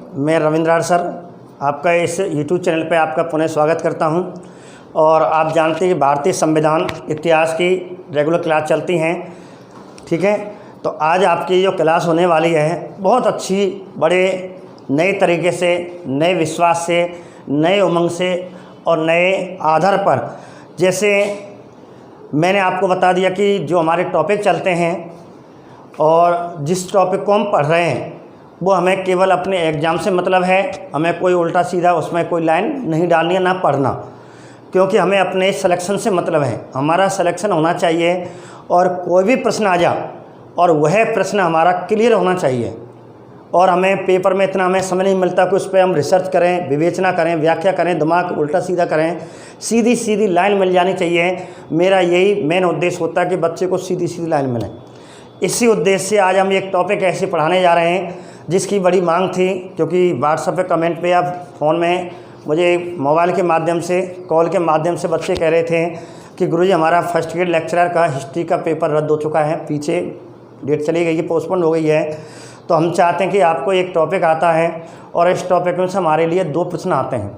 मैं रविंद्र सर आपका इस YouTube चैनल पे आपका पुनः स्वागत करता हूं। और आप जानते हैं कि भारतीय संविधान इतिहास की रेगुलर क्लास चलती हैं, ठीक है। तो आज आपकी जो क्लास होने वाली है बहुत अच्छी, बड़े नए तरीके से, नए विश्वास से, नए उमंग से और नए आधार पर, जैसे मैंने आपको बता दिया कि जो हमारे टॉपिक चलते हैं और जिस टॉपिक को हम पढ़ रहे हैं वो हमें केवल अपने एग्ज़ाम से मतलब है। हमें कोई उल्टा सीधा उसमें कोई लाइन नहीं डालनी है, ना पढ़ना, क्योंकि हमें अपने सिलेक्शन से मतलब है। हमारा सिलेक्शन होना चाहिए और कोई भी प्रश्न आ जा और वह प्रश्न हमारा क्लियर होना चाहिए। और हमें पेपर में इतना हमें समय नहीं मिलता कि उस पर हम रिसर्च करें, विवेचना करें, व्याख्या करें, दिमाग उल्टा सीधा करें। सीधी सीधी लाइन मिल जानी चाहिए। मेरा यही मेन उद्देश्य होता है कि बच्चे को सीधी सीधी लाइन मिले। इसी उद्देश्य से आज हम एक टॉपिक ऐसे पढ़ाने जा रहे हैं जिसकी बड़ी मांग थी, क्योंकि व्हाट्सएप पे कमेंट पे या फ़ोन में मुझे मोबाइल के माध्यम से, कॉल के माध्यम से बच्चे कह रहे थे कि गुरुजी हमारा फर्स्ट ग्रेड लेक्चरर का हिस्ट्री का पेपर रद्द हो चुका है, पीछे डेट चली गई है, पोस्टपोन हो गई है। तो हम चाहते हैं कि आपको एक टॉपिक आता है और इस टॉपिक में से हमारे लिए 2 प्रश्न आते हैं,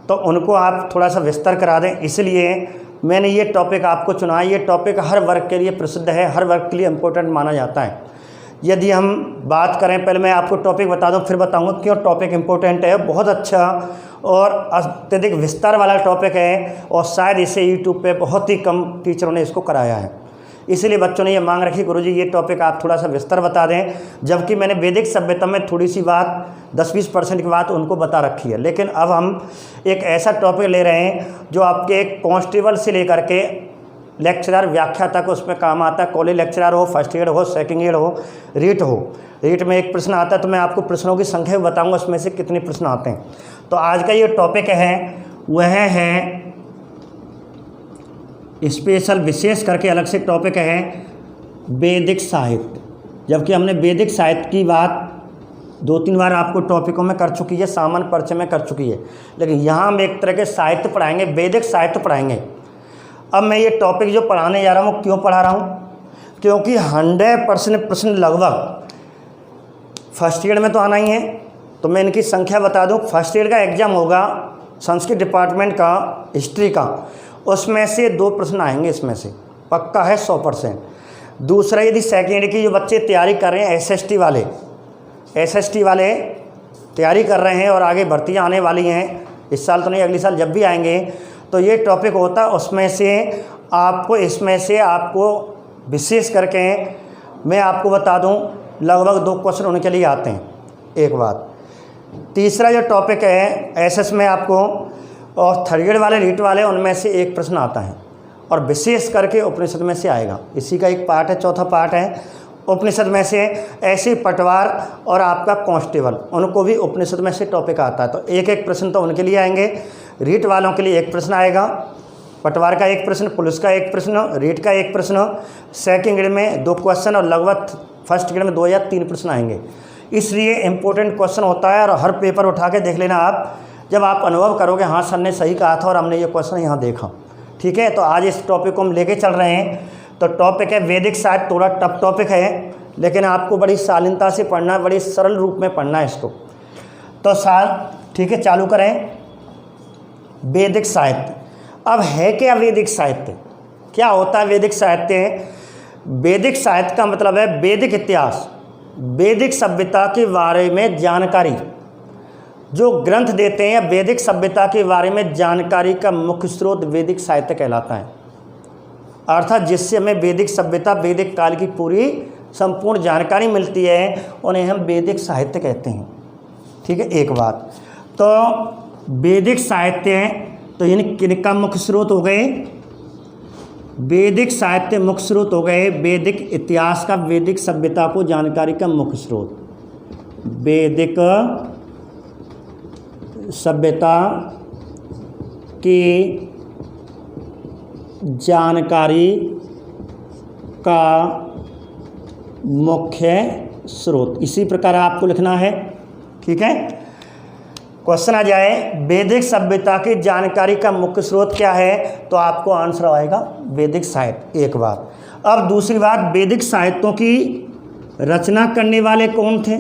तो उनको आप थोड़ा सा विस्तार करा दें। इसलिए मैंने ये टॉपिक आपको चुना है। ये टॉपिक हर वर्ग के लिए प्रसिद्ध है, हर वर्ग के लिए इम्पोर्टेंट माना जाता है। यदि हम बात करें, पहले मैं आपको टॉपिक बता दूं, फिर बताऊंगा क्यों टॉपिक इम्पोर्टेंट है। बहुत अच्छा और अत्यधिक विस्तार वाला टॉपिक है और शायद इसे यूट्यूब पे बहुत ही कम टीचरों ने इसको कराया है। इसलिए बच्चों ने ये मांग रखी, गुरुजी ये टॉपिक आप थोड़ा सा विस्तार बता दें। जबकि मैंने वैदिक सभ्यता में थोड़ी सी बात 10-20% की बात उनको बता रखी है, लेकिन अब हम एक ऐसा टॉपिक ले रहे हैं जो आपके कांस्टेबल से लेकर के लेक्चरर, व्याख्या तक उसमें काम आता है। कॉलेज लेक्चरर हो, फर्स्ट एड हो, सेकंड एड हो, रीट हो। रीट में एक प्रश्न आता है तो मैं आपको प्रश्नों की संख्या बताऊंगा, उसमें से कितने प्रश्न आते हैं। तो आज का ये टॉपिक है वह है स्पेशल, विशेष करके अलग से टॉपिक है वैदिक साहित्य। जबकि हमने वैदिक साहित्य की बात 2-3 बार आपको टॉपिकों में कर चुकी है, सामान्य परिचय में कर चुकी है, लेकिन यहाँ हम एक तरह के साहित्य पढ़ाएंगे, वैदिक साहित्य पढ़ाएंगे। अब मैं ये टॉपिक जो पढ़ाने जा रहा हूँ, क्यों पढ़ा रहा हूँ? क्योंकि 100% प्रश्न लगभग फर्स्ट ईयर में तो आना ही है। तो मैं इनकी संख्या बता दूँ। फर्स्ट ईयर का एग्ज़ाम होगा संस्कृत डिपार्टमेंट का, हिस्ट्री का, उसमें से 2 प्रश्न आएंगे, इसमें से पक्का है 100%। दूसरा, यदि सेकेंड की जो बच्चे तैयारी कर रहे हैं, एसएसटी वाले तैयारी कर रहे हैं और आगे भर्तियाँ आने वाली हैं, इस साल तो नहीं, अगले साल जब भी आएंगे, तो ये टॉपिक होता है। उसमें से आपको, इसमें से आपको विशेष करके मैं आपको बता दूं, लगभग 2 क्वेश्चन उनके लिए आते हैं। एक बात। तीसरा जो टॉपिक है एसएस में आपको, और थर्ड ग्रेड वाले, रीट वाले, उनमें से 1 प्रश्न आता है और विशेष करके उपनिषद में से आएगा। इसी का एक पार्ट है, चौथा पार्ट है उपनिषद में से। ऐसे पटवार और आपका कांस्टेबल, उनको भी उपनिषद में से टॉपिक आता है। तो 1-1 प्रश्न तो उनके लिए आएंगे। रीट वालों के लिए 1 प्रश्न आएगा, पटवार का 1 प्रश्न, पुलिस का 1 प्रश्न, रीट का 1 प्रश्न, सेकंड ग्रेड में 2 क्वेश्चन और लगभग फर्स्ट ग्रेड में 2 या 3 प्रश्न आएंगे। इसलिए इम्पोर्टेंट क्वेश्चन होता है। और हर पेपर उठा के देख लेना आप, जब आप अनुभव करोगे हाँ सर ने सही कहा था और हमने ये क्वेश्चन यहाँ देखा, ठीक है। तो आज इस टॉपिक को हम लेके चल रहे हैं। तो टॉपिक है वैदिक साहित्य। थोड़ा टफ टॉपिक है, लेकिन आपको बड़ी शालीनता से पढ़ना है, बड़ी सरल रूप में पढ़ना है इसको। तो ठीक है, चालू करें। वैदिक साहित्य। अब है क्या वैदिक साहित्य? क्या होता है वैदिक साहित्य? वैदिक साहित्य का मतलब है वैदिक इतिहास, वैदिक सभ्यता के बारे में जानकारी। जो ग्रंथ देते हैं वैदिक सभ्यता के बारे में जानकारी का मुख्य स्रोत वैदिक साहित्य कहलाता है। अर्थात जिससे हमें वैदिक सभ्यता, वैदिक काल की पूरी संपूर्ण जानकारी मिलती है, उन्हें हम वैदिक साहित्य कहते हैं, ठीक है। एक बात। तो वैदिक साहित्य, तो इनका मुख्य स्रोत हो गए वैदिक साहित्य, मुख्य स्रोत हो गए वैदिक इतिहास का, वैदिक सभ्यता को जानकारी का मुख्य स्रोत, वैदिक सभ्यता की जानकारी का मुख्य स्रोत। इसी प्रकार आपको लिखना है, ठीक है। क्वेश्चन आ जाए वैदिक सभ्यता की जानकारी का मुख्य स्रोत क्या है, तो आपको आंसर आएगा वैदिक साहित्य। एक बात। अब दूसरी बात, वैदिक साहित्यों की रचना करने वाले कौन थे?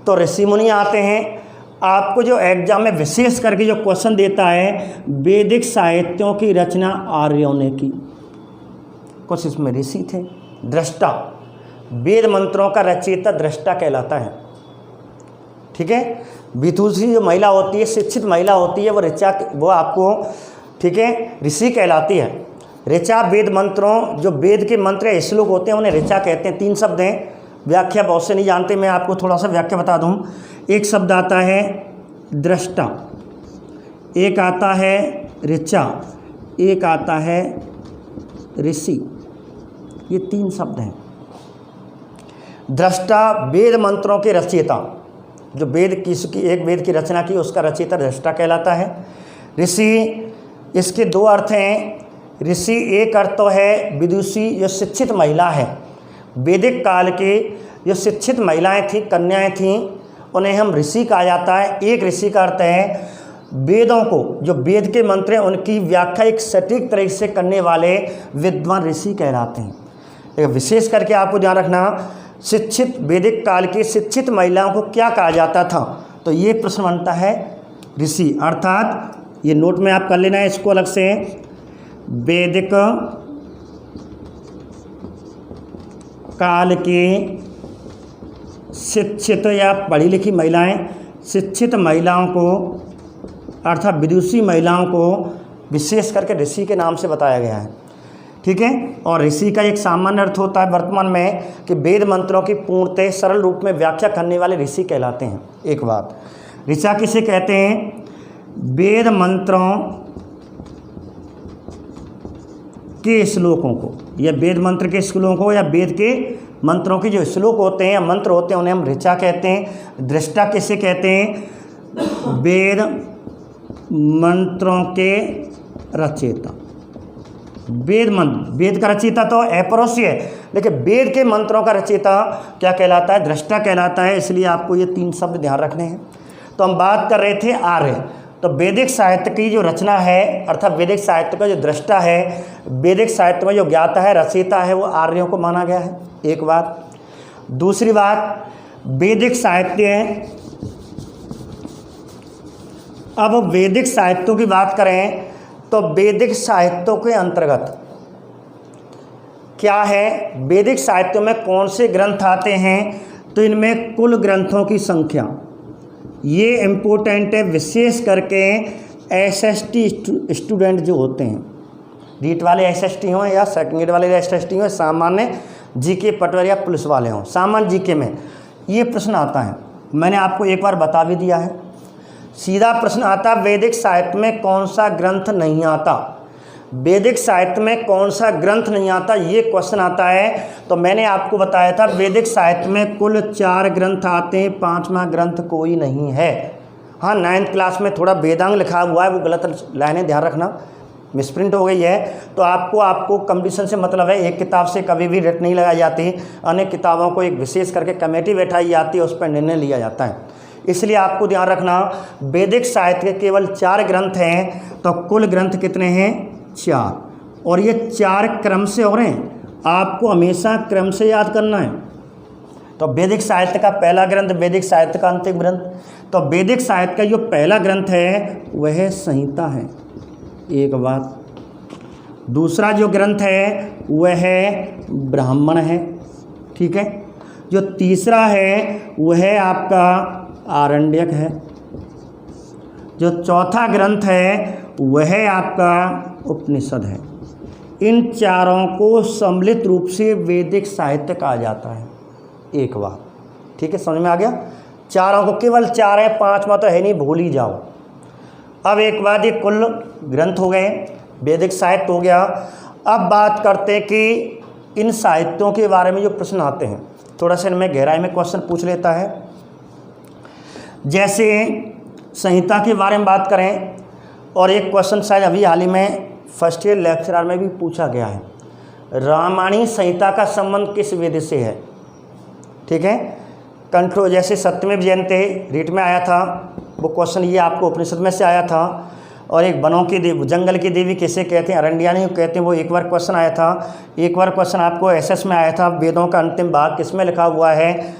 तो ऋषि मुनि आते हैं। आपको जो एग्जाम में विशेष करके जो क्वेश्चन देता है, वैदिक साहित्यों की रचना आर्यों ने की। कुछ इसमें ऋषि थे। दृष्टा, वेद मंत्रों का रचयिता दृष्टा कहलाता है। ठीक है, विदुषी जो महिला होती है, शिक्षित महिला होती है, वो ऋचा, वो आपको, ठीक है, ऋषि कहलाती है। ऋचा वेद मंत्रों, जो वेद के मंत्र या श्लोक होते हैं उन्हें ऋचा कहते हैं। 3 शब्द हैं, व्याख्या बहुत से नहीं जानते, मैं आपको थोड़ा सा व्याख्या बता दूं। एक शब्द आता है दृष्टा, एक आता है ऋचा, एक आता है ऋषि। ये 3 शब्द हैं। दृष्टा वेद मंत्रों के रचयिता, जो वेद की एक वेद की रचना की उसका रचयिता दृष्टा कहलाता है। ऋषि, इसके 2 अर्थ हैं। ऋषि एक अर्थ तो है विदुषी, जो शिक्षित महिला है। वैदिक काल के जो शिक्षित महिलाएं थीं, कन्याएं थीं, उन्हें हम ऋषि कहा जाता है। एक ऋषि का अर्थ है वेदों को, जो वेद के मंत्र हैं उनकी व्याख्या एक सटीक तरीके से करने वाले विद्वान ऋषि कहलाते हैं। लेकिन विशेष करके आपको ध्यान रखना, शिक्षित वैदिक काल की शिक्षित महिलाओं को क्या कहा जाता था, तो ये प्रश्न बनता है ऋषि। अर्थात ये नोट में आप कर लेना है इसको अलग से। वैदिक काल की शिक्षित या पढ़ी लिखी महिलाएं, शिक्षित महिलाओं को अर्थात विदुषी महिलाओं को विशेष करके ऋषि के नाम से बताया गया है। ठीक है, और ऋषि का एक सामान्य अर्थ होता है वर्तमान में कि वेद मंत्रों की पूर्णतः सरल रूप में व्याख्या करने वाले ऋषि कहलाते हैं। एक बात, ऋचा किसे कहते हैं? वेद मंत्रों के श्लोकों को, या वेद मंत्र के श्लोकों या वेद के मंत्रों के जो श्लोक होते हैं या मंत्र होते हैं उन्हें हम ऋचा कहते हैं। दृष्टा किसे कहते हैं? वेद मंत्रों के रचयिता। वेद मंत्र, वेद का रचयिता तो अपरोक्ष है, लेकिन वेद के मंत्रों का रचयिता क्या कहलाता है? दृष्टा कहलाता है। इसलिए आपको ये 3 शब्द ध्यान रखने हैं। तो हम बात कर रहे थे आर्य। तो वैदिक साहित्य की जो रचना है, अर्थात वैदिक साहित्य का जो दृष्टा है, वैदिक साहित्य में जो ज्ञाता है, रचयिता है, वो आर्यों को माना गया है। एक बात। दूसरी बात, वैदिक साहित्य, अब वैदिक साहित्यों की बात करें तो वैदिक साहित्यों के अंतर्गत क्या है? वैदिक साहित्यों में कौन से ग्रंथ आते हैं? तो इनमें कुल ग्रंथों की संख्या, ये इम्पोर्टेंट है। विशेष करके एसएसटी स्टूडेंट जो होते हैं, रीट वाले एसएसटी हों या सेकंड ग्रेड वाले एसएसटी हों, सामान्य जीके पटवारी या पुलिस वाले हों, सामान्य जीके में ये प्रश्न आता है। मैंने आपको एक बार बता भी दिया है। सीधा प्रश्न आता, वैदिक साहित्य में कौन सा ग्रंथ नहीं आता? वैदिक साहित्य में कौन सा ग्रंथ नहीं आता, ये क्वेश्चन आता है। तो मैंने आपको बताया था वैदिक साहित्य में कुल 4 ग्रंथ आते हैं, 5वां ग्रंथ कोई नहीं है। हाँ, 9th क्लास में थोड़ा वेदांग लिखा हुआ है, वो गलत लाइनें ध्यान रखना, मिसप्रिंट हो गई है। तो आपको कंपटीशन से मतलब है, एक किताब से कभी भी रेट नहीं लगाई जाती। अनेक किताबों को एक विशेष करके कमेटी बैठाई जाती है, उस पर निर्णय लिया जाता है। इसलिए आपको ध्यान रखना, वैदिक साहित्य के केवल 4 ग्रंथ हैं। तो कुल ग्रंथ कितने हैं? 4। और ये 4 क्रम से हो रहे हैं, आपको हमेशा क्रम से याद करना है। तो वैदिक साहित्य का पहला ग्रंथ, वैदिक साहित्य का अंतिम ग्रंथ। तो वैदिक साहित्य का जो पहला ग्रंथ है वह संहिता है, एक बात। दूसरा जो ग्रंथ है वह है ब्राह्मण है, ठीक है। जो तीसरा है वह आपका आरण्यक है। जो चौथा ग्रंथ है वह आपका उपनिषद है। इन चारों को सम्मिलित रूप से वैदिक साहित्य कहा जाता है, एक बात, ठीक है। समझ में आ गया? चारों को, केवल 4 है, 5वां तो है नहीं, भूल ही जाओ। अब एक बात, ये कुल ग्रंथ हो गए, वैदिक साहित्य हो गया। अब बात करते हैं कि इन साहित्यों के बारे में जो प्रश्न आते हैं, थोड़ा सा इनमें गहराई में क्वेश्चन पूछ लेता है। जैसे संहिता के बारे में बात करें, और एक क्वेश्चन शायद अभी हाल ही में फर्स्ट ईयर लेक्चरर में भी पूछा गया है, रामायणी संहिता का संबंध किस वेद से है? ठीक है। कंट्रोल, जैसे सत्यमेव जयते रीट में आया था, वो क्वेश्चन ये आपको उपनिषद में से आया था। और एक वनों की देवी, जंगल की देवी किसे कहते हैं? अरण्यानी कहते हैं, वो एक बार क्वेश्चन आया था। एक बार क्वेश्चन आपको एसएस में आया था, वेदों का अंतिम भाग किस में लिखा हुआ है?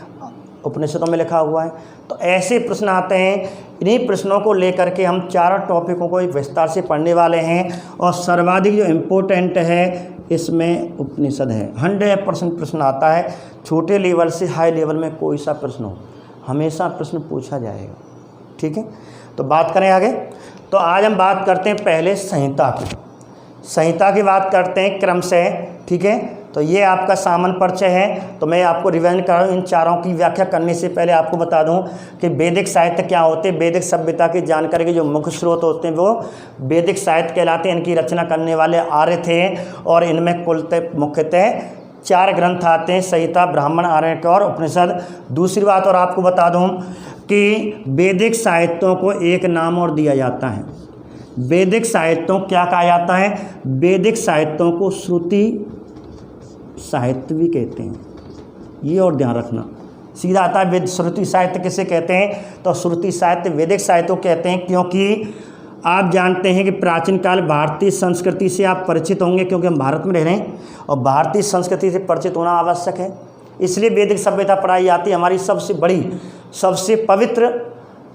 उपनिषदों में लिखा हुआ है। तो ऐसे प्रश्न आते हैं, इन्हीं प्रश्नों को लेकर के हम चारों टॉपिकों को विस्तार से पढ़ने वाले हैं। और सर्वाधिक जो इम्पोर्टेंट है इसमें उपनिषद है। 100% प्रश्न आता है, छोटे लेवल से हाई लेवल में कोई सा प्रश्न हो, हमेशा प्रश्न पूछा जाएगा। ठीक है, तो बात करें आगे। तो आज हम बात करते हैं पहले संहिता की। संहिता की बात करते हैं क्रम से। ठीक है, तो ये आपका सामान्य परिचय है। तो मैं आपको रिवीजन कर रहा हूँ। इन चारों की व्याख्या करने से पहले आपको बता दूं कि वैदिक साहित्य क्या होते हैं। वैदिक सभ्यता की जानकारी के जो मुख्य स्रोत होते हैं वो वैदिक साहित्य कहलाते हैं। इनकी रचना करने वाले आर्य थे और इनमें मुख्यतः 4 ग्रंथ आते हैं, संहिता, ब्राह्मण, आरण्यक और उपनिषद। दूसरी बात और आपको बता दूँ कि वैदिक साहित्यों को एक नाम और दिया जाता है। वैदिक साहित्यों क्या कहा जाता है? वैदिक साहित्यों को श्रुति साहित्य भी कहते हैं। ये और ध्यान रखना, सीधा आता है वेद श्रुति साहित्य किसे कहते हैं? तो श्रुति साहित्य वैदिक साहित्य को कहते हैं, क्योंकि आप जानते हैं कि प्राचीन काल भारतीय संस्कृति से आप परिचित होंगे, क्योंकि हम भारत में रह रहे हैं और भारतीय संस्कृति से परिचित होना आवश्यक है। इसलिए वैदिक सभ्यता पढ़ाई जाती है। हमारी सबसे बड़ी, सबसे पवित्र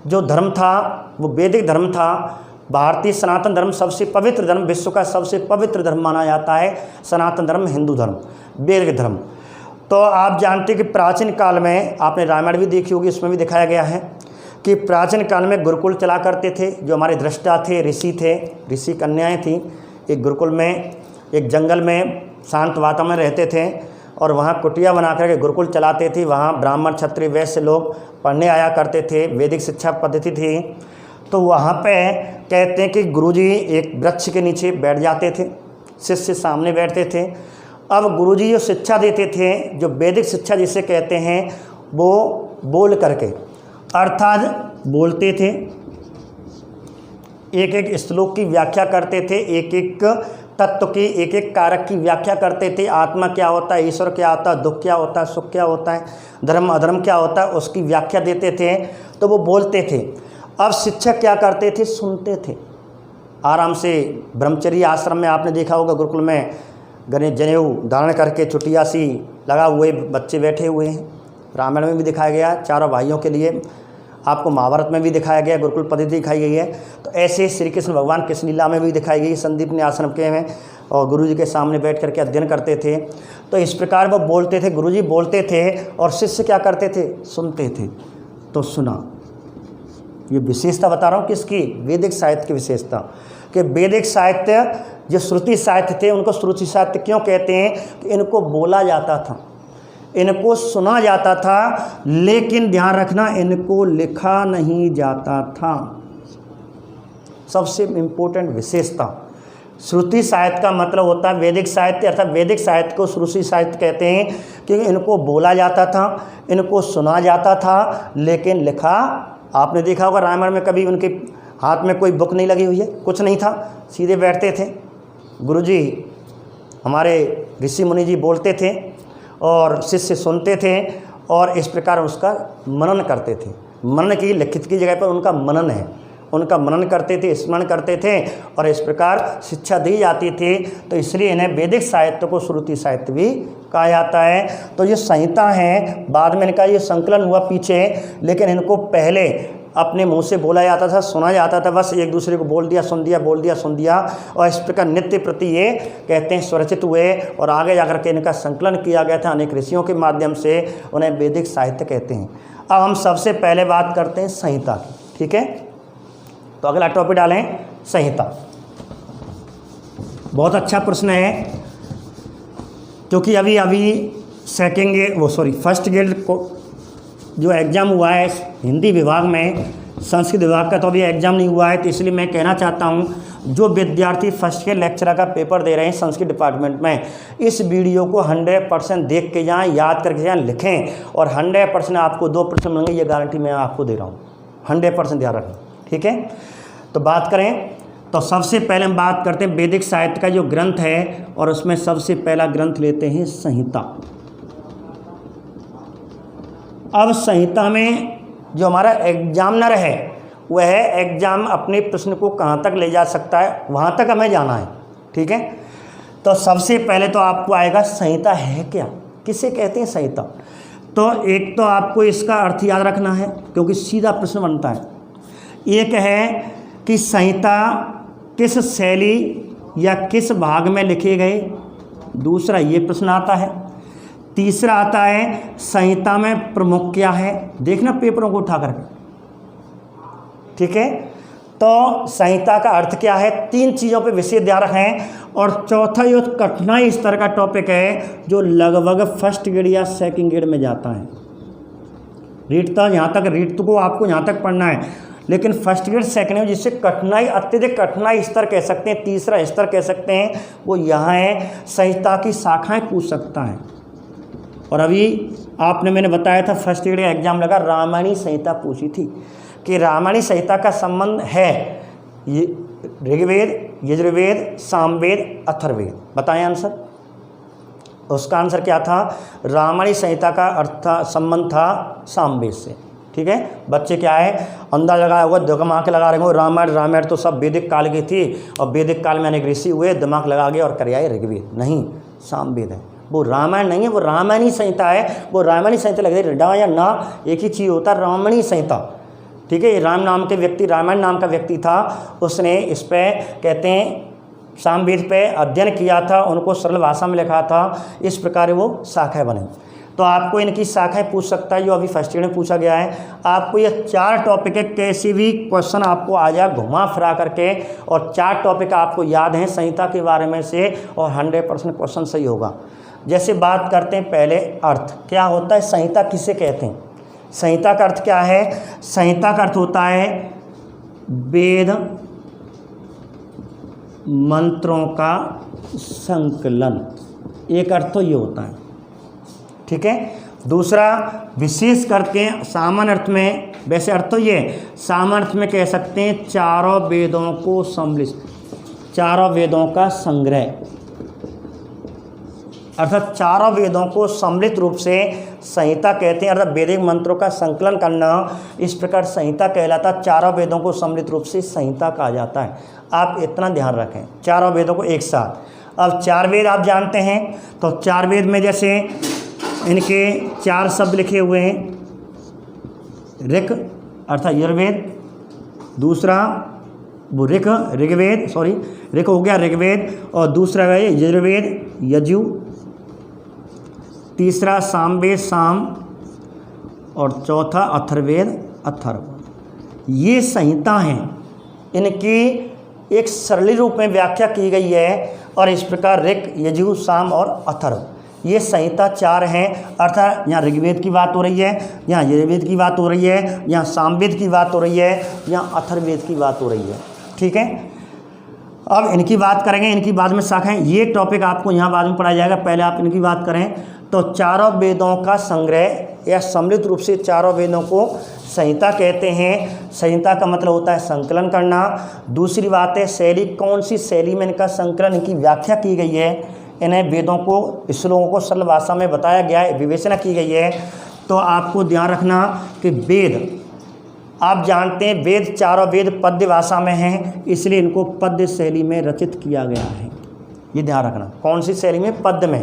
जो धर्म था वो वैदिक धर्म था। भारतीय सनातन धर्म सबसे पवित्र धर्म, विश्व का सबसे पवित्र धर्म माना जाता है सनातन धर्म, हिंदू धर्म, वैदिक धर्म। तो आप जानते हैं कि प्राचीन काल में, आपने रामायण भी देखी होगी, इसमें भी दिखाया गया है कि प्राचीन काल में गुरुकुल चला करते थे। जो हमारे दृष्टा थे, ऋषि थे, ऋषि कन्याएं थीं, एक गुरुकुल में, एक जंगल में शांत वातावरण में रहते थे और वहाँ कुटिया बना करके गुरुकुल चलाते थे। वहाँ ब्राह्मण, क्षत्रिय, वैश्य लोग पढ़ने आया करते थे। वैदिक शिक्षा पद्धति थी। तो वहाँ पे कहते हैं कि गुरुजी एक वृक्ष के नीचे बैठ जाते थे, शिष्य सामने बैठते थे। अब गुरुजी जो शिक्षा देते थे, जो वैदिक शिक्षा जिसे कहते हैं, वो बोल करके, अर्थात बोलते थे, एक एक श्लोक की व्याख्या करते थे, एक एक तत्व की, एक एक कारक की व्याख्या करते थे। आत्मा क्या होता है, ईश्वर क्या होता है, दुख क्या होता है, सुख क्या होता है, धर्म अधर्म क्या होता है, उसकी व्याख्या देते थे। तो वो बोलते थे। अब शिक्षक क्या करते थे? सुनते थे आराम से। ब्रह्मचर्य आश्रम में आपने देखा होगा, गुरुकुल में गणेश जनेऊ धारण करके चुटिया सी लगा हुए बच्चे बैठे हुए हैं। रामायण में भी दिखाया गया चारों भाइयों के लिए, आपको महाभारत में भी दिखाया गया, गुरुकुल पद्धति दिखाई गई है। तो ऐसे श्री कृष्ण भगवान कृष्ण लीला में भी दिखाई गई, संदीप ने आश्रम के में और गुरुजी के सामने बैठ करके अध्ययन करते थे। तो इस प्रकार वो बोलते थे, गुरुजी बोलते थे और शिष्य क्या करते थे? सुनते थे। तो सुना, ये विशेषता बता रहा हूँ किसकी? वैदिक साहित्य की विशेषता। कि वैदिक साहित्य जो श्रुति साहित्य थे उनको श्रुति साहित्य क्यों कहते हैं? कि इनको बोला जाता था, इनको सुना जाता था, लेकिन ध्यान रखना इनको लिखा नहीं जाता था। सबसे इम्पोर्टेंट विशेषता, श्रुति साहित्य का मतलब होता है वैदिक साहित्य, अर्थात वैदिक साहित्य को श्रुति साहित्य कहते हैं, क्योंकि इनको बोला जाता था, इनको सुना जाता था, लेकिन लिखा, आपने देखा होगा रामायण में कभी उनके हाथ में कोई बुक नहीं लगी हुई है, कुछ नहीं था, सीधे बैठते थे। गुरुजी, हमारे ऋषि मुनि जी बोलते थे और शिष्य सुनते थे और इस प्रकार उसका मनन करते थे। मनन की, लिखित की जगह पर उनका मनन है, उनका मनन करते थे, स्मरण करते थे और इस प्रकार शिक्षा दी जाती थी। तो इसलिए इन्हें वैदिक साहित्य को श्रुति साहित्य भी कहा जाता है। तो ये संहिता है, बाद में इनका ये संकलन हुआ पीछे, लेकिन इनको पहले अपने मुंह से बोला जाता था, सुना जाता था, बस एक दूसरे को बोल दिया, सुन दिया, बोल दिया, सुन दिया, और इस प्रकार नित्य प्रति ये कहते हैं स्वरचित हुए और आगे जाकर के इनका संकलन किया गया था अनेक ऋषियों के माध्यम से, उन्हें वैदिक साहित्य कहते हैं। अब हम सबसे पहले बात करते हैं संहिता की। ठीक है, तो अगला टॉपिक डालें संहिता। बहुत अच्छा प्रश्न है, क्योंकि अभी फर्स्ट ग्रेड को जो एग्ज़ाम हुआ है हिंदी विभाग में, संस्कृत विभाग का तो अभी एग्ज़ाम नहीं हुआ है। तो इसलिए मैं कहना चाहता हूँ जो विद्यार्थी फर्स्ट के लेक्चरर का पेपर दे रहे हैं संस्कृत डिपार्टमेंट में, इस वीडियो को 100% देख के जाएँ, याद करके जाएँ, लिखें और 100% आपको 2 प्रश्न मिलेंगे, ये गारंटी मैं आपको दे रहा हूँ। 100% ध्यान रखें। ठीक है, तो बात करें तो सबसे पहले हम बात करते हैं वैदिक साहित्य का जो ग्रंथ है, और उसमें सबसे पहला ग्रंथ लेते हैं संहिता। अब संहिता में जो हमारा एग्जामिनर है वह एग्जाम अपने प्रश्न को कहाँ तक ले जा सकता है, वहाँ तक हमें जाना है। ठीक है, तो सबसे पहले तो आपको आएगा संहिता है क्या, किसे कहते हैं संहिता। तो एक तो आपको इसका अर्थ याद रखना है क्योंकि सीधा प्रश्न बनता है। एक है कि संहिता किस शैली या किस भाग में लिखे गए, दूसरा ये प्रश्न आता है। तीसरा आता है संहिता में प्रमुख क्या है, देखना पेपरों को उठा करके, ठीक है। तो संहिता का अर्थ क्या है, 3 चीज़ों पे विशेष ध्यान रखें। और चौथा ये कठिनाई स्तर का टॉपिक है जो लगभग फर्स्ट ग्रेड या सेकंड ग्रेड में जाता है। रीड तो यहाँ तक, रीड तो को आपको यहाँ तक पढ़ना है, लेकिन फर्स्ट ग्रेड सेकंड में जिससे कठिनाई, अत्यधिक कठिनाई स्तर कह सकते हैं, तीसरा स्तर कह सकते हैं, वो यहाँ है संहिता की शाखाएं पूछ सकता है। और अभी आपने मैंने बताया था फर्स्ट ग्रेड का एग्जाम लगा, रामायणी संहिता पूछी थी कि रामायणी संहिता का संबंध है ये ऋग्वेद, यजुर्वेद, सामवेद, अथर्ववेद। बताएं आंसर। उसका आंसर क्या था, रामायणी संहिता का अर्थ संबंध था सामवेद से, ठीक है। बच्चे क्या है अंदाजा लगाया होगा, दिमाग लगा रहे हो, रामायण तो सब वैदिक काल की थी और वैदिक काल में अनेक ऋषि हुए, दिमाग लगा गए और कर आए ऋग्वेद। नहीं, सामवेद है, वो रामायण नहीं है, वो रामायणी संहिता है। वो रामायणी संहिता लग रही डा या ना एक ही चीज़ होता है, रामायणी संहिता, ठीक है। राम नाम के व्यक्ति, रामायण नाम का व्यक्ति था, उसने इस पे कहते हैं सामवेद पे अध्ययन किया था, उनको सरल भाषा में लिखा था, इस प्रकार वो शाखाएं बने। तो आपको इनकी शाखाएं पूछ सकता है, जो अभी फर्स्ट ईयर में पूछा गया है। आपको ये 4 टॉपिक है, कैसे भी क्वेश्चन आपको आ जाए घुमा फिरा करके, और 4 टॉपिक आपको याद हैं संहिता के बारे में से, और 100% क्वेश्चन सही होगा। जैसे बात करते हैं पहले अर्थ, क्या होता है संहिता, किसे कहते हैं। संहिता का अर्थ क्या है, संहिता का अर्थ होता है वेद मंत्रों का संकलन, एक अर्थ तो ये होता है, ठीक है। दूसरा विशेष करके सामान्य अर्थ में, वैसे अर्थ तो ये सामान्य अर्थ में कह सकते हैं चारों वेदों को सम्मिलित, चारों वेदों का संग्रह, अर्थात चारों वेदों को सम्मिलित रूप से संहिता कहते हैं, अर्थात वैदिक मंत्रों का संकलन करना, इस प्रकार संहिता कहलाता। चारों वेदों को सम्मिलित रूप से संहिता कहा जाता है। आप इतना ध्यान रखें, चारों वेदों को एक साथ। अब 4 वेद आप जानते हैं, तो 4 वेद में जैसे इनके 4 शब्द लिखे हुए हैं, ऋक अर्थात यजुर्वेद, दूसरा वो ऋग्वेद, सॉरी ऋक हो गया ऋग्वेद, और दूसरा है यजुर्वेद यजु, तीसरा सामवेद साम, और चौथा अथर्ववेद अथर्व। ये संहिता हैं, इनकी एक सरल रूप में व्याख्या की गई है, और इस प्रकार ऋक, यजु, साम और अथर्व, ये संहिता 4 हैं। अर्थात यहाँ ऋग्वेद की बात हो रही है, यहाँ यजुर्वेद की बात हो रही है, यहाँ सामवेद की बात हो रही है, यहाँ अथर्ववेद की बात हो रही है, ठीक है। अब इनकी बात करेंगे, इनकी बाद में शाखाएं, ये टॉपिक आपको यहाँ बाद में पढ़ाया जाएगा, पहले आप इनकी बात करें। तो चारों वेदों का संग्रह या सम्मिलित रूप से चारों वेदों को संहिता कहते हैं। संहिता का मतलब होता है संकलन करना। दूसरी बात है शैली, कौन सी शैली में इनका संकलन, इनकी व्याख्या की गई है, इन्हें वेदों को, श्लोकों को सरल भाषा में बताया गया है, विवेचना की गई है। तो आपको ध्यान रखना कि वेद, आप जानते हैं वेद, चारों वेद पद्य भाषा में हैं, इसलिए इनको पद्य शैली में रचित किया गया है। ये ध्यान रखना, कौन सी शैली में, पद्य में,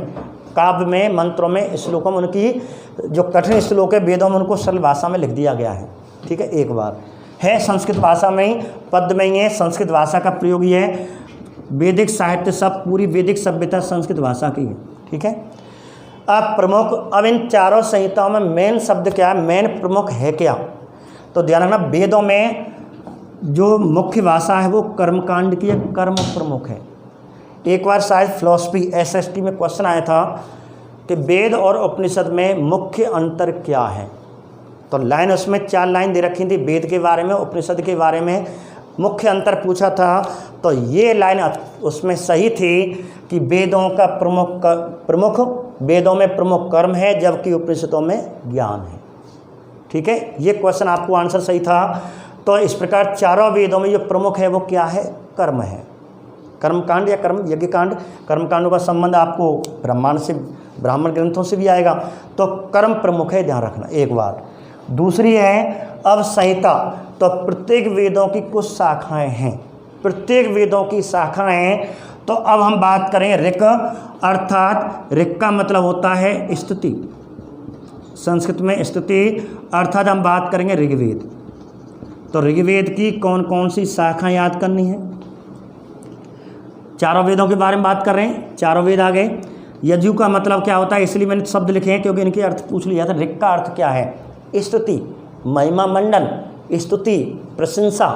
काव्य में, मंत्रों में, श्लोकों में, उनकी जो कठिन श्लोक है वेदों में उनको सरल भाषा में लिख दिया गया है, ठीक है। एक बार है संस्कृत भाषा में ही, पद्य में ही है, संस्कृत भाषा का प्रयोग ही है। वैदिक साहित्य सब, पूरी वैदिक सभ्यता संस्कृत भाषा की है, ठीक है। अब प्रमुख, अब इन चारों संहिताओं में मेन शब्द क्या है, मेन प्रमुख है क्या, तो ध्यान रखना वेदों में जो मुख्य भाषा है वो कर्मकांड की है, कर्म प्रमुख है। एक बार शायद फिलॉसफी SST में क्वेश्चन आया था कि वेद और उपनिषद में मुख्य अंतर क्या है, तो लाइन उसमें 4 लाइन दे रखी थी, वेद के बारे में, उपनिषद के बारे में मुख्य अंतर पूछा था। तो ये लाइन उसमें सही थी कि वेदों का प्रमुख वेदों में प्रमुख कर्म है, जबकि उपनिषदों में ज्ञान है, ठीक है। ये क्वेश्चन आपको आंसर सही था। तो इस प्रकार चारों वेदों में जो प्रमुख है वो क्या है, कर्म है, कर्मकांड या कर्म यज्ञ कांड। कर्मकांडों का संबंध आपको ब्रह्मांड से, ब्राह्मण ग्रंथों से भी आएगा, तो कर्म प्रमुख है, ध्यान रखना एक बार। दूसरी है अब संहिता, तो प्रत्येक वेदों की कुछ शाखाएं हैं, प्रत्येक वेदों की शाखाएं। तो अब हम बात करें ऋक, अर्थात ऋक का मतलब होता है स्तुति, संस्कृत में स्तुति अर्थात हम बात करेंगे ऋग्वेद। तो ऋग्वेद की कौन कौन सी शाखा याद करनी है? चारों वेदों के बारे में बात कर रहे हैं। चारों वेद आ गए। यजु का मतलब क्या होता है, इसलिए मैंने शब्द लिखे हैं क्योंकि इनके अर्थ पूछ लिया था। ऋग का अर्थ क्या है? स्तुति, महिमा मंडन, स्तुति, प्रशंसा।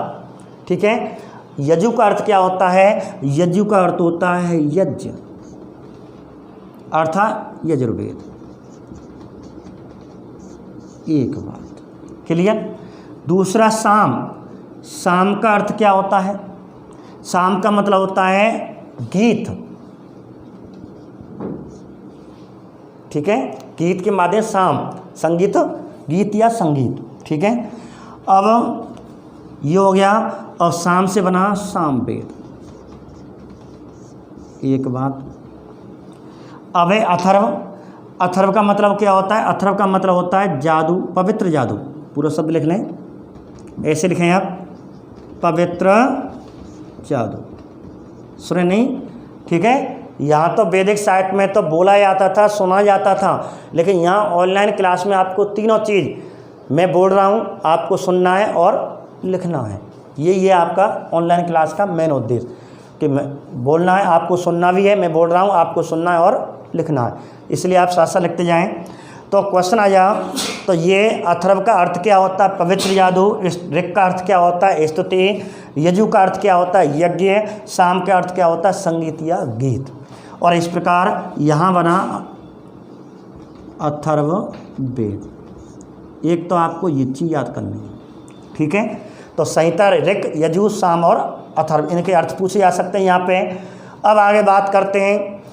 ठीक है। यजु का अर्थ क्या होता है? यजु का अर्थ होता है यज्ञ, अर्थात यजुर्वेद। एक बात क्लियर। दूसरा साम, साम का अर्थ क्या होता है? साम का मतलब होता है गीत। ठीक है, गीत के माध्यम साम, संगीत, गीत या संगीत। ठीक है। अब ये हो गया और साम से बना सामवेद। एक बात। अब है अथर्व। अथर्व का मतलब क्या होता है? अथर्व का मतलब होता है जादू, पवित्र जादू। पूरा शब्द लिख लें, ऐसे लिखें आप, पवित्र जादू। सुने नहीं? ठीक है। यहाँ तो वैदिक साहित्य में तो बोला जाता था, सुना जाता था, लेकिन यहाँ ऑनलाइन क्लास में आपको तीनों चीज़ मैं बोल रहा हूँ, आपको सुनना है और लिखना है। ये आपका ऑनलाइन क्लास का मेन उद्देश्य, कि मैं बोलना है, आपको सुनना भी है। मैं बोल रहा हूँ, आपको सुनना है और लिखना है, इसलिए आप साथ साथ लिखते जाएं। तो क्वेश्चन आ जाओ, तो ये अथर्व का अर्थ क्या होता है? पवित्र जादू। ऋग का अर्थ क्या होता है? स्तुति। यजु का अर्थ क्या होता है? यज्ञ। साम का अर्थ क्या होता है? संगीत या गीत। और इस प्रकार यहाँ बना अथर्व वेद। एक तो आपको ये चीज़ याद करनी है। ठीक है। तो संहिता, ऋग, यजु, साम और अथर्व, इनके अर्थ पूछे जा सकते हैं यहाँ पे। अब आगे बात करते हैं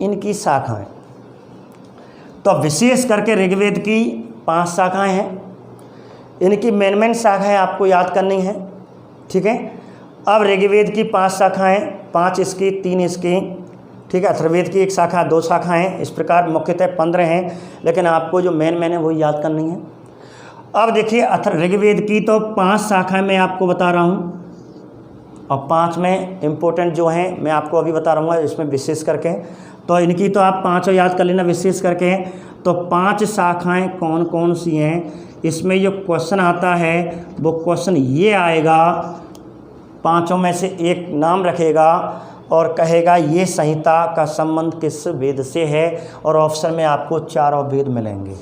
इनकी शाखाएं। तो विशेष करके ऋग्वेद की 5 शाखाएं हैं। इनकी मेन शाखाएं आपको याद करनी है। ठीक है। अब ऋग्वेद की 5 शाखाएं, 5 इसकी, 3 इसकी। ठीक है। अथर्ववेद की 1 शाखा, 2 शाखाएं। इस प्रकार मुख्यतः 15 हैं, लेकिन आपको जो मेन है वही याद करनी है। अब देखिए, ऋग्वेद की तो 5 शाखाएं मैं आपको बता रहा हूँ, और 5 में इम्पोर्टेंट जो हैं मैं आपको अभी बता रहूँगा, इसमें विशेष करके। तो इनकी तो आप 5 याद कर लेना विशेष करके। तो 5 शाखाएं कौन कौन सी हैं? इसमें जो क्वेश्चन आता है वो क्वेश्चन ये आएगा, 5 में से एक नाम रखेगा और कहेगा ये संहिता का संबंध किस वेद से है, और ऑप्शन में आपको 4 वेद मिलेंगे।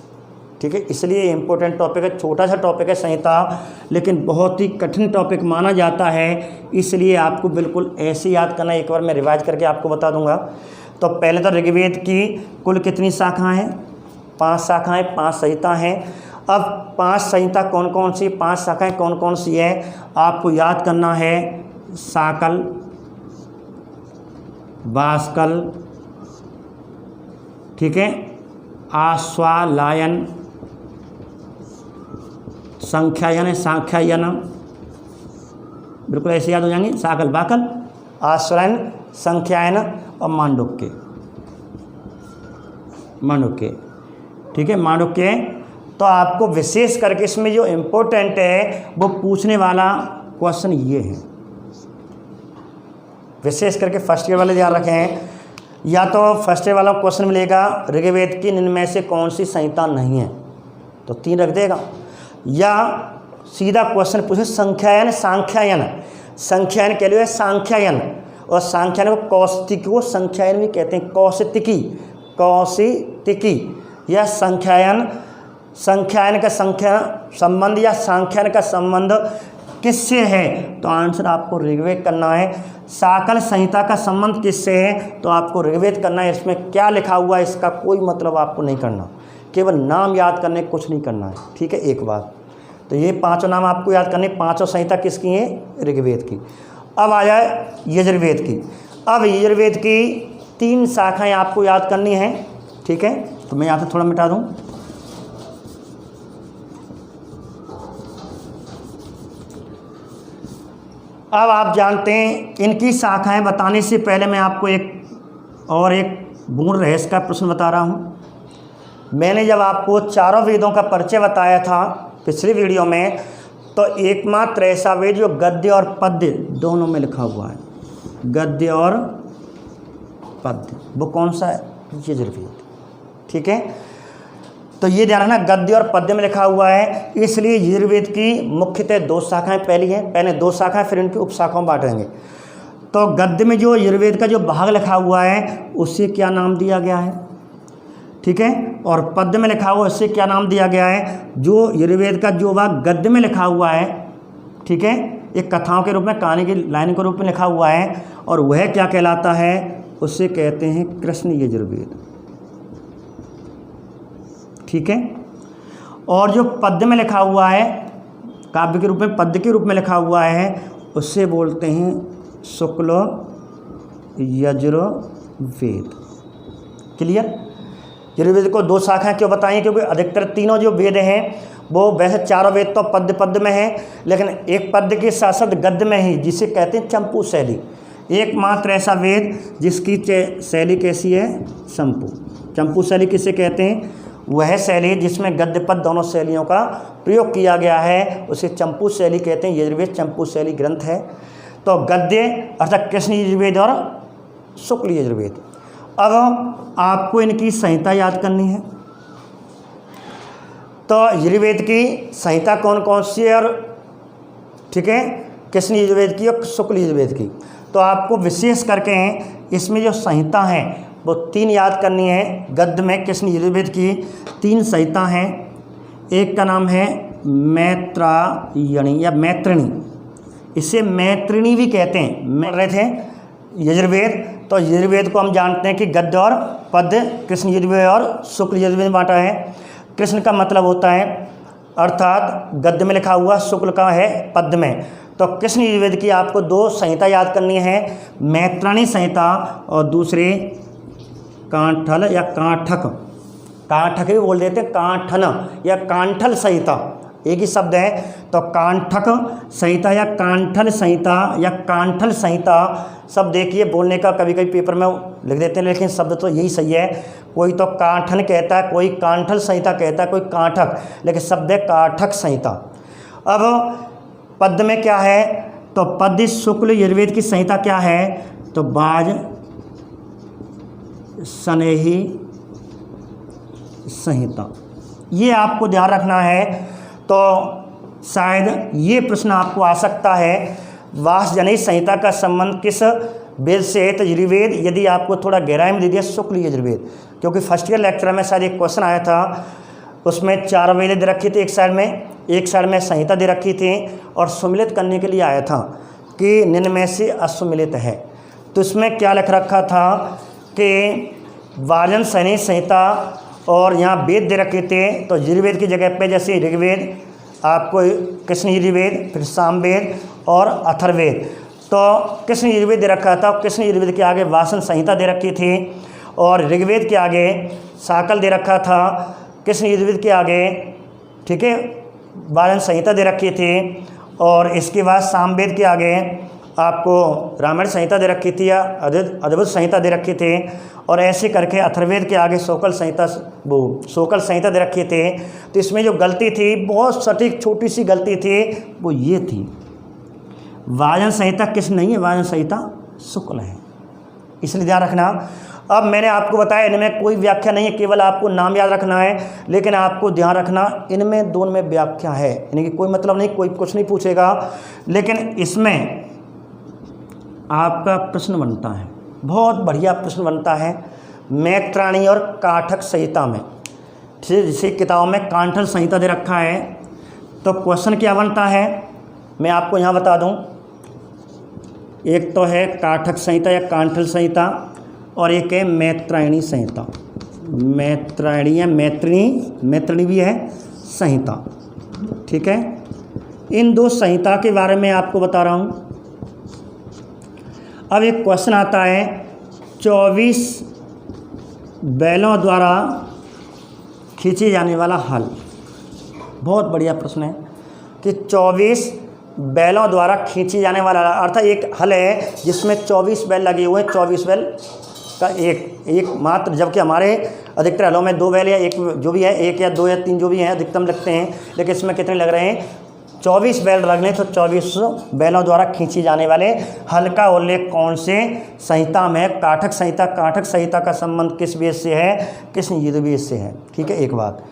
ठीक है। इसलिए इम्पोर्टेंट टॉपिक है, छोटा सा टॉपिक है संहिता, लेकिन बहुत ही कठिन टॉपिक माना जाता है, इसलिए आपको बिल्कुल ऐसे याद करना। एक बार मैं रिवाइज करके आपको बता दूंगा। तो पहले तो ऋग्वेद की कुल कितनी शाखाएं हैं? 5 शाखाएं, 5 संहिता हैं। अब 5 संहिता कौन कौन सी, 5 शाखाएं कौन कौन सी है, आपको याद करना है। शाकल, बाष्कल, ठीक है, आश्वालायन, संख्यायन, सांख्यायन, बिल्कुल ऐसे याद हो जाएंगे। शाकल, बाकल, आश्वालायन, संख्यायन और मांडुक्य। ठीक है, मांडुक्य। तो आपको विशेष करके इसमें जो इम्पोर्टेंट है वो पूछने वाला क्वेश्चन ये है, विशेष करके फर्स्ट ईयर वाले ध्यान रखें। या तो फर्स्ट ईयर वाला क्वेश्चन मिलेगा ऋग्वेद की इनमें से कौन सी संहिता नहीं है, तो 3 रख देगा। या सीधा क्वेश्चन पूछे सांख्यायन, सांख्यायन, सांख्यायन के लिए सांख्यायन, और सांख्यायन को कौशिकी को सांख्यायन भी कहते हैं, कौशिकी या सांख्यायन। सांख्यायन का संख्या संबंध या सांख्यायन का संबंध किससे है, तो आंसर आपको ऋग्वेद करना है। शाकल संहिता का संबंध किससे है, तो आपको ऋग्वेद करना है। इसमें क्या लिखा हुआ है इसका कोई मतलब आपको नहीं करना, केवल नाम याद करने, कुछ नहीं करना है। ठीक है, एक बात। तो ये 5 नाम आपको याद करने, 5 संहिता किसकी है, ऋग्वेद की। अब आ जाए यजुर्वेद की। अब यजुर्वेद की 3 शाखाएं आपको याद करनी है। ठीक है, तो मैं यहाँ से थोड़ा मिटा दूँ। अब आप जानते हैं इनकी शाखाएं बताने से पहले मैं आपको एक गूढ़ रहस्य का प्रश्न बता रहा हूँ। मैंने जब आपको 4 वेदों का परिचय बताया था पिछली वीडियो में, तो एकमात्र ऐसा वेद जो गद्य और पद्य दोनों में लिखा हुआ है, गद्य और पद्य, वो कौन सा है, यजुर्वेद। ठीक है, तो ये ध्यान रखना, गद्य और पद्य में लिखा हुआ है, इसलिए यजुर्वेद की मुख्यतः 2 शाखाएं पहली हैं, पहले 2 शाखाएं फिर इनकी उपशाखाओं में बांटेंगे। तो गद्य में जो यजुर्वेद का जो भाग लिखा हुआ है उससे क्या नाम दिया गया है, ठीक है, और पद्य में लिखा हुआ उससे क्या नाम दिया गया है। जो यजुर्वेद का जो भाग गद्य में लिखा हुआ है, ठीक है, एक कथाओं के रूप में, कहानी की लाइन के रूप में लिखा हुआ है, और वह क्या कहलाता है, उसे कहते हैं कृष्ण यजुर्वेद, ठीक है। और जो पद्य में लिखा हुआ है, काव्य के रूप में, पद्य के रूप में लिखा हुआ है, उससे बोलते हैं शुक्ल यजुर्वेद। क्लियर। यजुर्वेद को 2 शाखाएं क्यों बताई, क्योंकि अधिकतर तीनों जो वेद हैं वो वैसे चारों वेद तो पद्य में है, लेकिन एक पद्य के साथ साथ गद्य में ही, जिसे कहते हैं चंपू शैली। एकमात्र ऐसा वेद जिसकी शैली कैसी है, चंपू शैली किसे कहते हैं, वह शैली जिसमें गद्य पद दोनों शैलियों का प्रयोग किया गया है, उसे चंपू शैली कहते हैं। यजुर्वेद चंपू शैली ग्रंथ है। तो गद्य अर्थात कृष्ण यजुर्वेद और शुक्ल यजुर्वेद। अब आपको इनकी संहिता याद करनी है। तो यजुर्वेद की संहिता कौन कौन सी है, और ठीक है, कृष्ण यजुर्वेद की और शुक्ल यजुर्वेद की। तो आपको विशेष करके इसमें जो संहिता हैं वो 3 याद करनी है। गद्य में कृष्ण यजुर्वेद की 3 संहिता हैं। एक का नाम है मैत्रायणी या मैत्रिणी, इसे मैत्रिणी भी कहते हैं। मैं रहे थे यजुर्वेद, तो यजुर्वेद को हम जानते हैं कि गद्य और पद्य, कृष्ण यजुर्वेद और शुक्ल यजुर्वेद में बांटा है। कृष्ण का मतलब होता है अर्थात गद्य में लिखा हुआ, शुक्ल का है पद्य में। तो कृष्ण यजुर्वेद की आपको 2 संहिता याद करनी है, मैत्रायणी संहिता और दूसरे कांठल या कांठक भी बोल देते हैं, कांठन या कांठल संहिता, एक ही शब्द है। तो कांठक संहिता या कांठल संहिता या कांठल संहिता, सब देखिए बोलने का कभी कभी पेपर में लिख देते हैं, लेकिन शब्द तो यही सही है। कोई तो कांठन कहता है, कोई कांठल संहिता कहता है, कोई कांठक, लेकिन शब्द है काठक संहिता। अब पद्य में क्या है, तो पद्य शुक्ल यजुर्वेद की संहिता क्या है, तो बाज स्नेही संहिता, ये आपको ध्यान रखना है। तो शायद ये प्रश्न आपको आ सकता है, वासजनयी संहिता का संबंध किस वेद से है, तो यजुर्वेद। यदि आपको थोड़ा गहराई में दे दिया शुक्ल यजुर्वेद, क्योंकि फर्स्ट ईयर लेक्चर में शायद एक क्वेश्चन आया था, उसमें 4 वेद दे रखी थी एक साइड में संहिता दे रखी थी, और सुमिलित करने के लिए आया था कि निम्न में से असुमिलित है। तो इसमें क्या लिख रखा था कि वाजन सैनी संहिता, और यहाँ वेद दे रखे थे। तो यजुर्वेद की जगह पे जैसे ऋग्वेद, आपको कृष्ण यजुर्वेद, फिर सामवेद और अथर्ववेद। तो कृष्ण यजुर्वेद दे रखा था, कृष्ण यजुर्वेद के आगे वासन संहिता दे रखी थी, और ऋग्वेद के आगे शाकल दे रखा था, कृष्ण यजुर्वेद के आगे, ठीक है, वासन संहिता दे रखी थी, और इसके बाद सामवेद के आगे आपको रामायण संहिता दे रखी थी या अद्भुत संहिता दे रखी थी, और ऐसे करके अथर्ववेद के आगे शोकल संहिता दे रखी थी। तो इसमें जो गलती थी, बहुत सटीक छोटी सी गलती थी, वो ये थी, वाजन संहिता कृष्ण नहीं है, वाजन संहिता शुक्ल है, इसलिए ध्यान रखना। अब मैंने आपको बताया इनमें कोई व्याख्या नहीं है, केवल आपको नाम याद रखना है, लेकिन आपको ध्यान रखना इनमें दोनों में व्याख्या है, इनकी कोई मतलब नहीं, कोई कुछ नहीं पूछेगा, लेकिन इसमें आपका प्रश्न बनता है, बहुत बढ़िया प्रश्न बनता है, मैत्रायणी और काठक संहिता में। जिसे किताबों में कांठल संहिता दे रखा है, तो क्वेश्चन क्या बनता है मैं आपको यहाँ बता दूँ। एक तो है काठक संहिता या कांठल संहिता, और एक है मैत्रायणी संहिता। मैत्रायणी या मैत्रिणी भी है संहिता, ठीक है। इन 2 संहिता के बारे में आपको बता रहा हूँ। अब एक क्वेश्चन आता है, 24 बैलों द्वारा खींचे जाने वाला हल। बहुत बढ़िया प्रश्न है कि 24 बैलों द्वारा खींची जाने वाला, अर्थात एक हल है जिसमें 24 बैल लगे हुए हैं, 24 बैल का एक मात्र, जबकि हमारे अधिकतर हलों में 2 बैल या 1 जो भी है, 1 या 2 या 3 जो भी हैं अधिकतम लगते हैं, लेकिन इसमें कितने लग रहे हैं, 24 बैल लगने। तो 24 बैलों द्वारा खींची जाने वाले हल का उल्लेख कौन से संहिता में, काठक संहिता। काठक संहिता का संबंध किस वेद से है, कृष्ण यजुर्वेद से है, ठीक है। एक बात,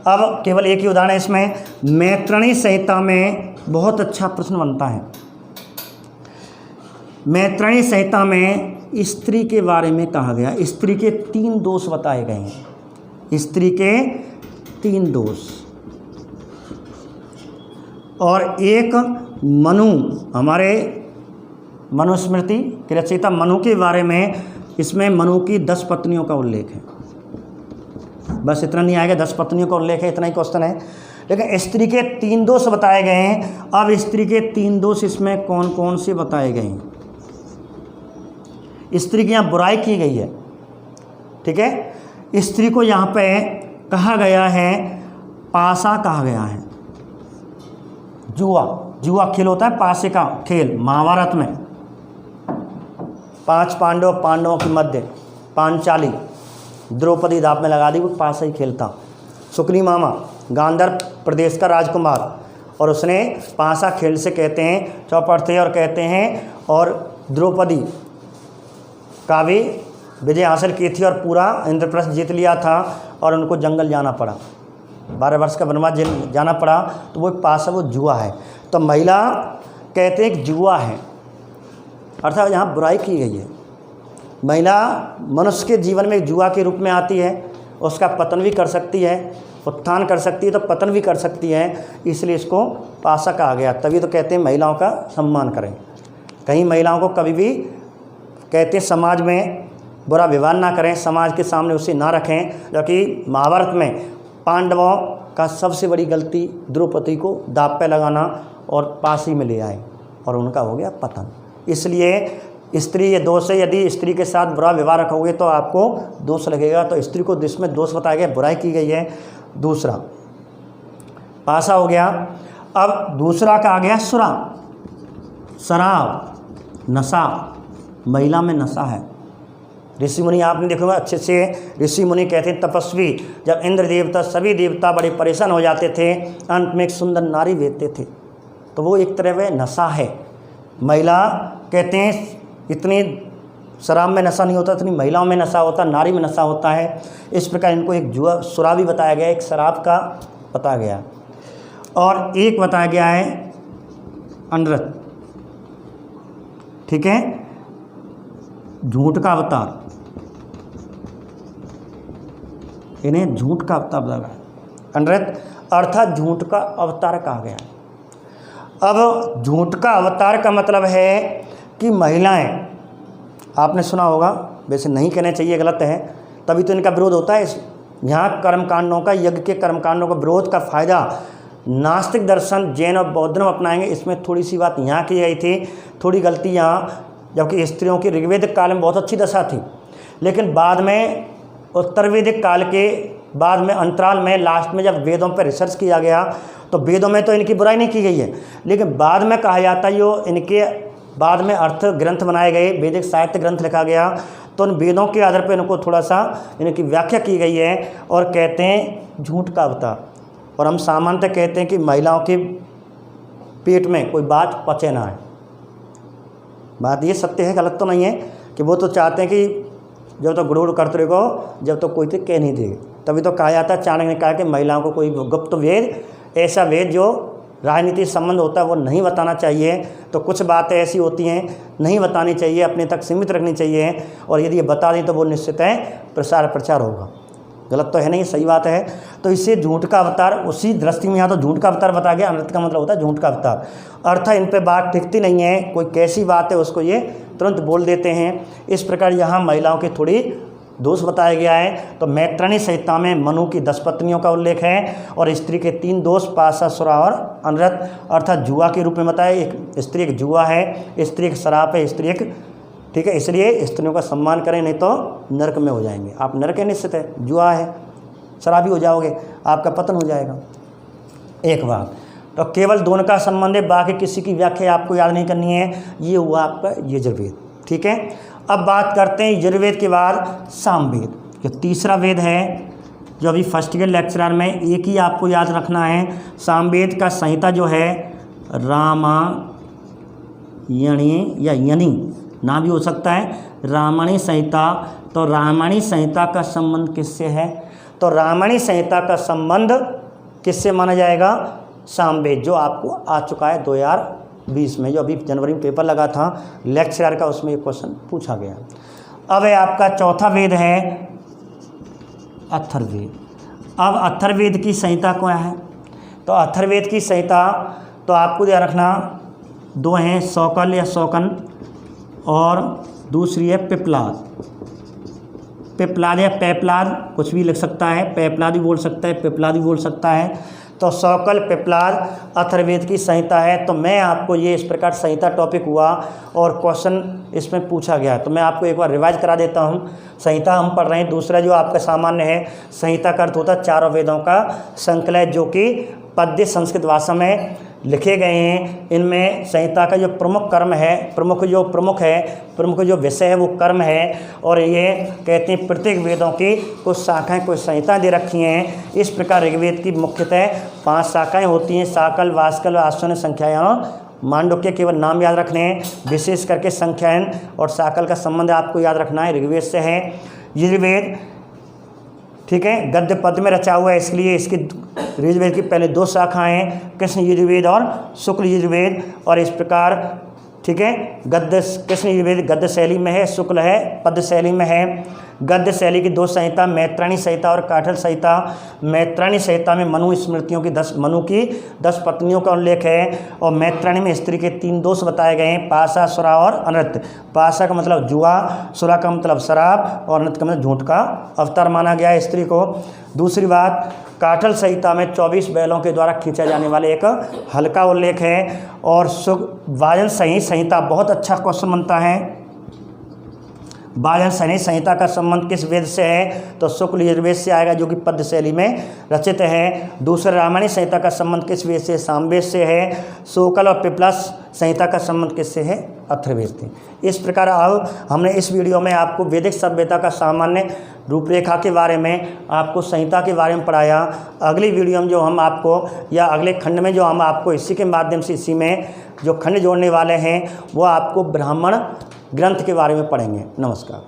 अब केवल एक ही उदाहरण है इसमें, मैत्रेयी संहिता में बहुत अच्छा प्रश्न बनता है। मैत्रेयी संहिता में स्त्री के बारे में कहा गया, स्त्री के 3 दोष बताए गए हैं, स्त्री के 3 दोष। और एक मनु, हमारे मनुस्मृति के रचयिता मनु के बारे में, इसमें मनु की 10 पत्नियों का उल्लेख है। बस इतना नहीं आएगा, 10 पत्नियों का उल्लेख है, इतना ही क्वेश्चन है। लेकिन स्त्री के 3 दोष बताए गए हैं। अब स्त्री के 3 दोष इसमें कौन कौन से बताए गए हैं? स्त्री की यहाँ बुराई की गई है, ठीक है। स्त्री को यहाँ पे कहा गया है पासा, कहा गया है जुआ। जुआ खेल होता है, पासे का खेल। महाभारत में 5 पांडवों के मध्य पांचाली, द्रौपदी दांव में लगा दी, वो पासा ही खेलता। शुक्री मामा गांधार प्रदेश का राजकुमार, और उसने पासा खेल से कहते हैं चौपट थे, और कहते हैं और द्रौपदी का भी विजय हासिल की थी और पूरा इंद्रप्रस्थ जीत लिया था, और उनको जंगल जाना पड़ा, 12 वर्ष का वनवास जाना पड़ा। तो वो एक पासा, वो जुआ है। तो महिला कहते हैं एक जुआ है, अर्थात यहाँ बुराई की गई है। महिला मनुष्य के जीवन में एक जुआ के रूप में आती है, उसका पतन भी कर सकती है, उत्थान कर सकती है तो पतन भी कर सकती है, इसलिए इसको पासा कहा गया। तभी तो कहते हैं महिलाओं का सम्मान करें। कहीं महिलाओं को कभी भी कहते हैं समाज में बुरा व्यवहार ना करें, समाज के सामने उसे ना रखें, क्योंकि महाभारत में पांडवों का सबसे बड़ी गलती द्रौपदी को दांव पे लगाना और पासी में ले आए, और उनका हो गया पतन। इसलिए स्त्री ये दोष है, यदि स्त्री के साथ बुरा व्यवहार रखोगे तो आपको दोष लगेगा। तो स्त्री को जिसमें दोष बताया गया, बुराई की गई है। दूसरा पासा हो गया। अब दूसरा का आ गया सुरा, शराब, नशा। महिला में नशा है। ऋषि मुनि आपने देखा होगा अच्छे से, ऋषि मुनि कहते हैं तपस्वी, जब इंद्र देवता सभी देवता बड़े परेशान हो जाते थे, अंत में एक सुंदर नारी भेजते थे, तो वो एक तरह वह नशा है। महिला कहते हैं इतनी शराब में नशा नहीं होता, इतनी महिलाओं में नशा होता, नारी में नशा होता है। इस प्रकार इनको एक जुआ, सुरा भी बताया गया, एक शराब का बताया गया, और एक बताया गया है अनृत, ठीक है, झूठ का अवतार। इन्हें झूठ का अवतार बताया गया, अनृत अर्थात झूठ का अवतार कहा गया। अब झूठ का अवतार का मतलब है कि महिलाएं, आपने सुना होगा, वैसे नहीं कहना चाहिए, गलत है, तभी तो इनका विरोध होता है। यहाँ कर्मकांडों का, यज्ञ के कर्मकांडों का विरोध का फ़ायदा नास्तिक दर्शन, जैन और बौद्ध धर्म अपनाएंगे। इसमें थोड़ी सी बात यहाँ की गई थी, थोड़ी गलती यहाँ, जबकि स्त्रियों की ऋग्वेदिक काल में बहुत अच्छी दशा थी, लेकिन बाद में उत्तर वैदिक काल के बाद में अंतराल में लास्ट में जब वेदों पर रिसर्च किया गया तो वेदों में तो इनकी बुराई नहीं की गई है, लेकिन बाद में कहा जाता है यो इनके बाद में अर्थ ग्रंथ बनाए गए, वैदिक साहित्य ग्रंथ लिखा गया, तो उन वेदों के आधार पर इनको थोड़ा सा इनकी व्याख्या की गई है, और कहते हैं झूठ का अवतार। और हम सामान्यतः कहते हैं कि महिलाओं के पेट में कोई बात पचे ना है। बात ये सत्य है, गलत तो नहीं है, कि वो तो चाहते हैं कि जब तो गुड़ करते रहो, जब तो कोई तो कह नहीं देगा। तभी तो कहा जाता है, चाणक्य ने कहा कि महिलाओं को कोई गुप्त वेद, ऐसा वेद जो राजनीति संबंध होता है वो नहीं बताना चाहिए। तो कुछ बातें ऐसी होती हैं नहीं बतानी चाहिए, अपने तक सीमित रखनी चाहिए, और यदि ये बता दें तो वो निश्चित है प्रचार होगा। गलत तो है नहीं, सही बात है। तो इससे झूठ का अवतार उसी दृष्टि में, यहाँ तो झूठ का अवतार बताया गया, अनर्थ का मतलब होता है झूठ का अवतार। अर्थ इन पे बात टिकती नहीं है, कोई कैसी बात है उसको ये तुरंत बोल देते हैं। इस प्रकार यहाँ महिलाओं की थोड़ी दोष बताया गया है। तो मैत्रेयी संहिता में मनु की 10 पत्नियों का उल्लेख है, और स्त्री के 3 दोष पासा, सुरा और अनृत अर्थात जुआ के रूप में बताया। एक स्त्री एक जुआ है, स्त्री एक शराब है, स्त्री एक, ठीक है। इसलिए स्त्रियों का सम्मान करें, नहीं तो नरक में हो जाएंगे आप। नरक है निश्चित है, जुआ है, शराबी हो जाओगे, आपका पतन हो जाएगा। एक बात तो केवल दोनों का संबंध है, बाकी किसी की व्याख्या आपको याद नहीं करनी है। ये हुआ आपका यजुर्वेद, ठीक है। अब बात करते हैं यजुर्वेद के बाद सामवेद, जो तीसरा वेद है, जो अभी फर्स्ट ईयर लेक्चरर में एक ही आपको याद रखना है। सामवेद का संहिता जो है रामायणी या यनी ना भी हो सकता है, रामायणी संहिता। तो रामायणी संहिता का संबंध किससे है? तो रामायणी संहिता का संबंध किससे माना जाएगा? सामवेद, जो आपको आ चुका है 2020 में, जो अभी जनवरी में पेपर लगा था लेक्चरर का, उसमें ये क्वेश्चन पूछा गया। अब है आपका चौथा वेद है अथर्ववेद। अब अथर्ववेद की संहिता क्या है? तो अथर्ववेद की संहिता तो आपको ध्यान रखना दो हैं, शौकल या शौकन, और दूसरी है पिपलाद। पिपलाद या पैपलाद कुछ भी लिख सकता है, पैपलाद भी बोल सकता है, पिपलाद भी बोल सकता है। तो शौकल पिपलाद अथर्ववेद की संहिता है। तो मैं आपको ये इस प्रकार संहिता टॉपिक हुआ और क्वेश्चन इसमें पूछा गया, तो मैं आपको एक बार रिवाइज करा देता हूँ। संहिता हम पढ़ रहे हैं। दूसरा जो आपका सामान्य है, संहिता का अर्थ होता है चारों वेदों का संकलय, जो कि पद्य संस्कृत भाषा में लिखे गए हैं। इनमें संहिता का जो प्रमुख कर्म है, प्रमुख जो विषय है वो कर्म है। और ये कहते हैं प्रत्येक वेदों की कुछ शाखाएं, कुछ संहिताएं दे रखी हैं। इस प्रकार ऋग्वेद की मुख्यतः 5 शाखाएं होती हैं, शाकल, वास्कल, आश्वन, संख्यायन और मांडुक्य। केवल नाम याद रखने हैं, विशेष करके संख्यायन और शाकल का संबंध आपको याद रखना है, ऋग्वेद से है। यजुर्वेद, ठीक है, गद्य पद में रचा हुआ है, इसलिए इसकी ऋग्वेद की पहले 2 शाखाएं हैं, कृष्ण यजुर्वेद और शुक्ल यजुर्वेद। और इस प्रकार, ठीक है, गद्य कृष्ण यजुर्वेद गद्य शैली में है, शुक्ल है पद्य शैली में है। गद्य शैली की 2 संहिता, मैत्राणी संहिता और काठल संहिता। मैत्राणी संहिता में मनु स्मृतियों की 10 पत्नियों का उल्लेख है, और मैत्राणी में स्त्री के 3 दोष बताए गए हैं, पाशा, सुरा और अनृत। पाशा का मतलब जुआ, सुरा का मतलब शराब, और अनृत का मतलब झूठ का अवतार माना गया है स्त्री को। दूसरी बात, काठल संहिता में 24 बैलों के द्वारा खींचा जाने वाले एक हल्का उल्लेख है। और वाजन संहिता बहुत अच्छा क्वेश्चन बनता है। वाजन संहिता का संबंध किस वेद से है? तो शुक्ल यजुर्वेद से आएगा, जो कि पद्य शैली में रचित है। दूसरा, रामायणी संहिता का संबंध किस वेद से? सामवेद से है। शौकल और पिपलाद संहिता का संबंध किससे है? अथर्ववेद से। इस प्रकार अब हमने इस वीडियो में आपको वैदिक सभ्यता का सामान्य रूपरेखा के बारे में, आपको संहिता के बारे में पढ़ाया। अगली वीडियो में जो हम आपको, या अगले खंड में जो हम आपको इसी के माध्यम से, इसी में जो खंड जोड़ने वाले हैं, वो आपको ब्राह्मण ग्रंथ के बारे में पढ़ेंगे। नमस्कार।